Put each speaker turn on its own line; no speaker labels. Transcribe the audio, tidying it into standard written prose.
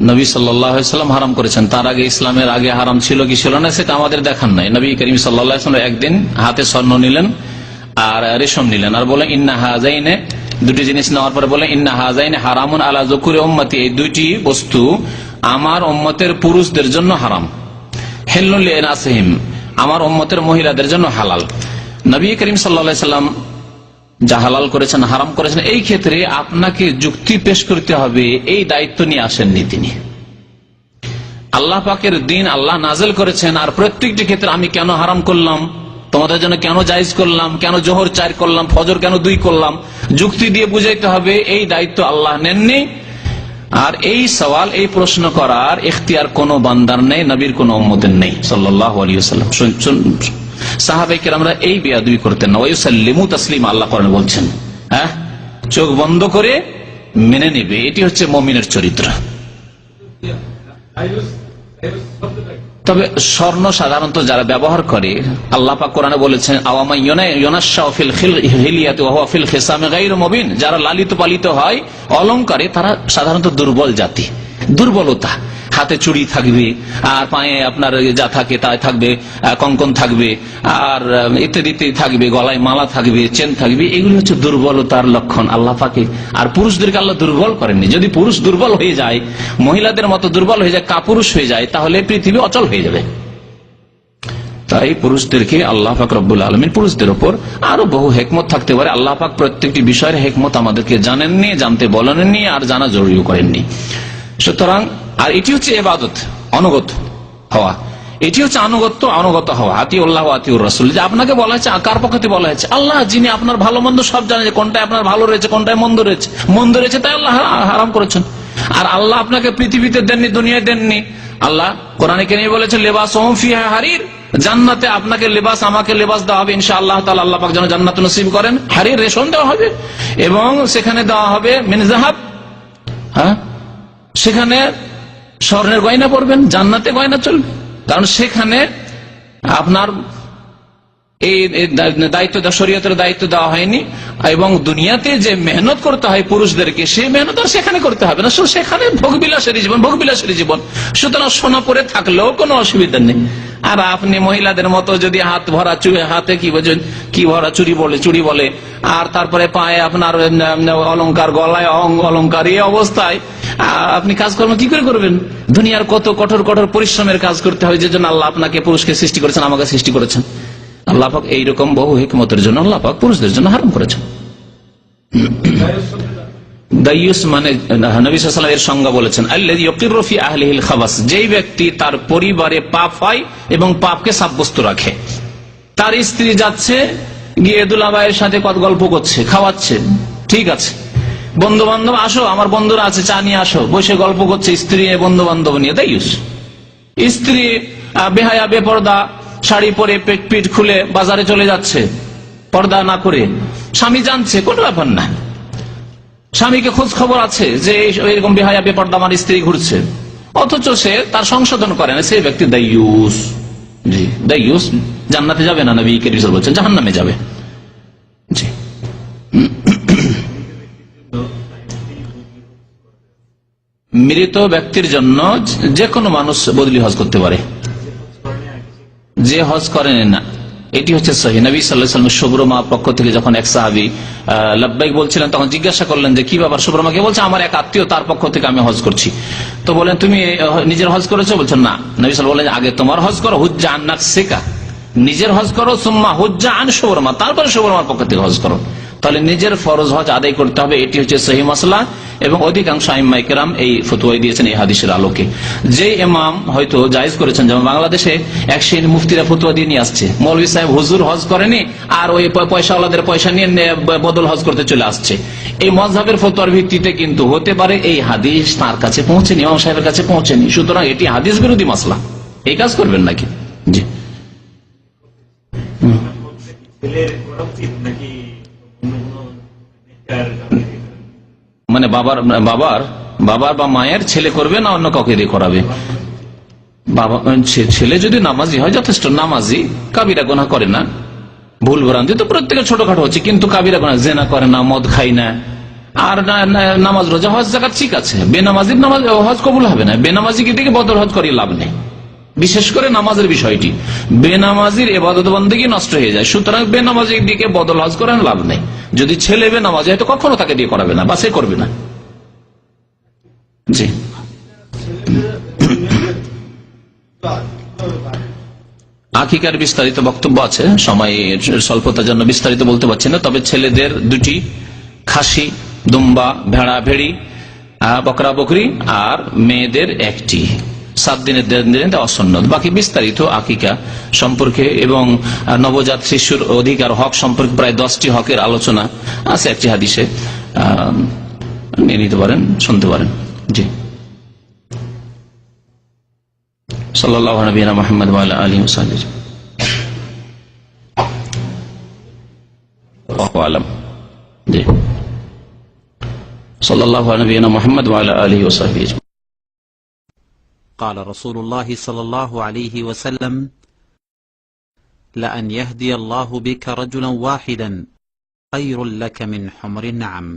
নবী সাল্লাল্লাহু আলাইহি ওয়াসাল্লাম হারাম করেছেন। তার আগে ইসলামের আগে হারাম ছিল কি ছিল না সেটা আমাদের দেখান নাই। নবী করিম সাল্লাল্লাহু আলাইহি ওয়াসাল্লাম একদিন হাতে স্বর্ণ নিলেন আর রেশম নিলেন আর বলেন ইন্না হাযাইনে, দুটি জিনিস নেওয়ার পরে বলেন ইন্না হাযাইনে হারামুন আলা যুকুরি উম্মতি, এই দুইটি বস্তু আমার উম্মতের পুরুষদের জন্য হারাম, হিল্লুল লিনাসিহিম, আমার উম্মতের মহিলাদের জন্য হালাল। নবী করিম সাল্লাল্লাহু আলাইহি ওয়াসাল্লাম যা হালাল করেছেন হারাম করেছেন, এই ক্ষেত্রে আপনাকে যুক্তি পেশ করতে হবে, এই দায়িত্ব নিয়ে আসেননি তিনি। আল্লাহ পাকের দিন আল্লাহ নাজেল করেছেন, আর প্রত্যেকটি ক্ষেত্রে আমি কেন হারাম করলাম, তোমাদের জন্য কেন জায়েজ করলাম, কেন জোহর 4 করলাম, ফজর কেন 2 করলাম, যুক্তি দিয়ে বুঝাইতে হবে, এই দায়িত্ব আল্লাহ নেননি। আর এই সওয়াল, এই প্রশ্ন করার ইখতিয়ার কোন বান্দার নেই, নবীর কোন উম্মতের নেই সাল্লাল্লাহু আলাইহি ওয়াসাল্লাম। সাহাবায়ে কেরামরা এই বেয়াদবি করতেন না। ওয়ায়ুসাল্লিমু তাসলিমা, আল্লাহ কোরআনে বলছেন, হ্যাঁ, চোখ বন্ধ করে মেনে নেবে, এটি হচ্ছে মুমিনের চরিত্র। তবে স্বর্ণ সাধারণত যারা ব্যবহার করে, আল্লাহ পাক কোরআনে বলেছেন আওয়ামা ইউনাশশাউ ফিল হিলিয়াতি ওয়া হুয়া ফিল খিসামি গায়রু মুবিন, যারা লালিত পালিত হয় অলংকারে, তারা সাধারণত দুর্বল জাতি, দুর্বলতা। হাতে চুড়ি থাকবে আর পায়ে আপনার যা থাকে তাই থাকবে, কঙ্কন থাকবে আর ইত্যাদি থাকবে, গলায় মালা থাকবে, চেন থাকবে, এগুলি হচ্ছে দুর্বলতার লক্ষণ আল্লাহ পাকে। আর পুরুষদেরকে আল্লাহ দুর্বল করেননি। যদি পুরুষ দুর্বল হয়ে যায়, মহিলাদের মতো দুর্বল হয়ে যায়, কাপুরুষ হয়ে যায়, তাহলে পৃথিবী অচল হয়ে যাবে। তাই পুরুষদেরকে আল্লাহ পাক রব্বুল আলামিন পুরুষদের উপর আরো বহু হেকমত থাকতে পারে। আল্লাহ পাক প্রত্যেকটি বিষয়ের হেকমত আমাদেরকে জানেননি, জানতে বলেননি, আর জানা জরুরি করেননি। সুতরাং আর এটি হচ্ছে ইবাদত, অনুগত হওয়া, এটি হচ্ছে অনুগত হওয়া, আতিউল্লাহ ওয়া আতিউর রাসূল। যে আপনাকে বলা হয়েছে, কার পক্ষে বলা হয়েছে? আল্লাহ, যিনি আপনার ভালো মন্দ সব জানেন, যে কোনটা আপনার ভালো রয়েছে কোনটায় মন্দ রয়েছে, তাই আল্লাহ হারাম করেছেন। আর আল্লাহ আপনাকে পৃথিবীতে দেননি, দুনিয়ায় দেননি। আল্লাহ কোরআনে কেন বলেছেন লিবাসুহুম ফিহা হারির, জান্নাতে আপনাকে লেবাস, আমাকে লেবাস দেওয়া হবে ইনশাআল্লাহ তাআলা। আল্লাহ পাক যেন জান্নাত নসিব করেন। হারির রেশম দেওয়া হবে এবং সেখানে দেওয়া হবে মিন যাহাব, হ্যাঁ, সেখানে স্বর্ণের গয়না পরবেন, জান্নাতে গয়না চলবে, কারণ সেখানে আপনার এই দায়িত্ব, শরীয়তের দায়িত্ব দেওয়া হয়নি। এবং দুনিয়াতে যে মেহনত করতে হয় পুরুষদেরকে, সেই মেহনত আর সেখানে করতে হবে না, সেখানে ভোগবিলাসের জীবন। সুতরাং সোনা পরে থাকলেও কোনো অসুবিধা নেই। আর আপনি মহিলাদের মতো যদি হাত ভরা হাতে কি ভরা চুড়ি বলে, আর তারপরে পায়ে আপনার অলংকার, গলায় অলংকার, এই অবস্থায় আপনি কাজকর্ম কি করে করবেন? দুনিয়ার কত কঠোর পরিশ্রমের কাজ করতে হয়, যে জন্য আল্লাহ আপনাকে পুরুষকে সৃষ্টি করেছেন, আমাকে সৃষ্টি করেছেন। আল্লাহ পাক এইরকম বহু হিকমতের জন্য আল্লাহ পাক পুরুষদের জন্য হারাম করেছেন। দায়ুস মানে নবী সাল্লাল্লাহু আলাইহি ওয়াসাল্লাম এর সংজ্ঞা বলেছেন, আল্লাযী ইউকিরু ফি আহলিহিল খাবাস, যেই ব্যক্তি তার পরিবারে পাপ হয় এবং পাপকে সাব্যস্ত রাখে। তার স্ত্রী যাচ্ছে গিয়ে দুলাভাইয়ের সাথে কত গল্প করছে, খাওয়াচ্ছে, ঠিক আছে, বন্ধু বান্ধব আসো, আমার বন্ধুরা আছে, চা নিয়ে আসো, বসে গল্প করছে স্ত্রী বন্ধু বান্ধব নিয়ে, দায়ুস। স্ত্রী বেহায়া বেপরদা শাড়ি পরে পিঠ খুলে বাজারে চলে যাচ্ছে পর্দা না করে, স্বামী জানছে, কোনো ব্যাপার না, স্বামীকে খোঁজ খবর আছে যে এরকম বেহায়া বেপরদা আমার স্ত্রী ঘুরছে, অথচ সে তার সংশোধন করে না, সেই ব্যক্তি দায়ুস। জি, দায়ুস জান্নাতে যাবে না, নবী করিম সাল্লাল্লাহু আলাইহি ওয়াসাল্লাম বলেছেন জাহান্নামে যাবে। জি, মৃত ব্যক্তির জন্য যে কোনো মানুষ বদলি হজ করতে পারে, যে হজ করেন না, এটি হচ্ছে সহিহ। নবী সাল্লাল্লাহু আলাইহি ওয়াসাল্লাম শুভ্রমা পক্ষ থেকে যখন এক সাহাবী লাব্বাইক বলছিলেন, তখন জিজ্ঞাসা করলেন যে কি ব্যাপার? শুভ্রমাকে বলছে আমার এক আত্মীয়, তার পক্ষ থেকে আমি হজ করছি। তো বলেন তুমি নিজের হজ করেছো? বলছেন না। নবী সাল্লাল্লাহু আলাইহি ওয়াসাল্লাম বলেন আগে তোমার হজ করো, হুজ্জা আন নাফসিকা, নিজের হজ করো, সুম্মা হুজ্জা আন শুভ্রমা, তারপরে শুভ্রমার পক্ষ থেকে হজ করো। তাহলে নিজের ফরজ হজ আদায় করতে হবে, এটি হচ্ছে সহিহ মাসলা। এবং অধিকাংশ আইম্মায়ে কেরাম এই ফতোয়া দিয়েছেন এই হাদিসের আলোকে। যে ইমাম হয়তো জায়েজ করেছেন, যেমন বাংলাদেশে এক শ্রেণীর মুফতিরা ফতোয়া দিয়ে নিয়ে আসছে, মৌলভী সাহেব হুজুর হজ করেনি আর ওই পয়সাওয়ালাদের পয়সা নিয়ে বদল হজ করতে চলে আসছে, এই মযহাবের ফতোয়ার ভিত্তিতে কিন্তু হতে পারে এই হাদিস তার কাছে পৌঁছেনি, ইমাম সাহেবের কাছে পৌঁছেনি, সুতরাং এটি হাদিস বিরোধী মাসলা, এই কাজ করবেন নাকি? জি, মানে বাবার বা মায়ের ছেলে করবে না অন্য কাউকে দিয়ে করাবে? বাবা ছেলে যদি নামাজি হয়, যথেষ্ট নামাজি, কাবিরা গুনাহ করে না, ভুল ভ্রান্তি তো প্রত্যেকের ছোটখাটো হচ্ছে, কিন্তু কাবিরা গুনাহ, জেনা করে না, মদ খায় না, আর নামাজ রোজা হজ জাকাত ঠিক আছে, বেনামাজির নামাজ হজ কবুল হবে না। বেনামাজিকে দিকে বদল হজ করিয়ে লাভ নেই, বিশেষ করে নামাজের বিষয়টি, বেনামাজির ইবাদত বন্দেগী নষ্ট হয়ে যায়। সুতরাং বেনামাজির দিকে বদল হজ করেন লাভ নেই। যদি ছেলে বেনামাজি হয় তো কখনো তাকে দিয়ে করাবে না, বাসে করবে না। জি, আকিকার বিস্তারিত বক্তব্য আছে, সময় স্বল্পতার জন্য বিস্তারিত বলতে পারছি না। তবে ছেলেদের দুটি, খাসি, দুম্বা, ভেড়া ভেড়ি, বকরা বকরি, আর মেয়েদের একটি, 7 দিনের দিনে দেওয়া সুন্নত। বাকি বিস্তারিত আকিকা সম্পর্কে এবং নবজাত শিশুর অধিকার হক সম্পর্কে প্রায় 10টি হকের আলোচনা আছে একটি হাদিসে, নিয়ে নিতে পারেন, শুনতে পারেন। জি, সাল্লাল্লাহু আলাইহি মুহাম্মদ ওয়া আলা আলিহি ওয়া সাহবিহি ওয়া আলাম। জি, সাল্লাল্লাহু আলাইহি মুহাম্মদ ওয়া আলা আলিহি ওয়া সাহবিহি।
قال رسول الله صلى الله عليه وسلم: لأن يهدي الله بك رجلا واحدا خير لك من حمر النعم.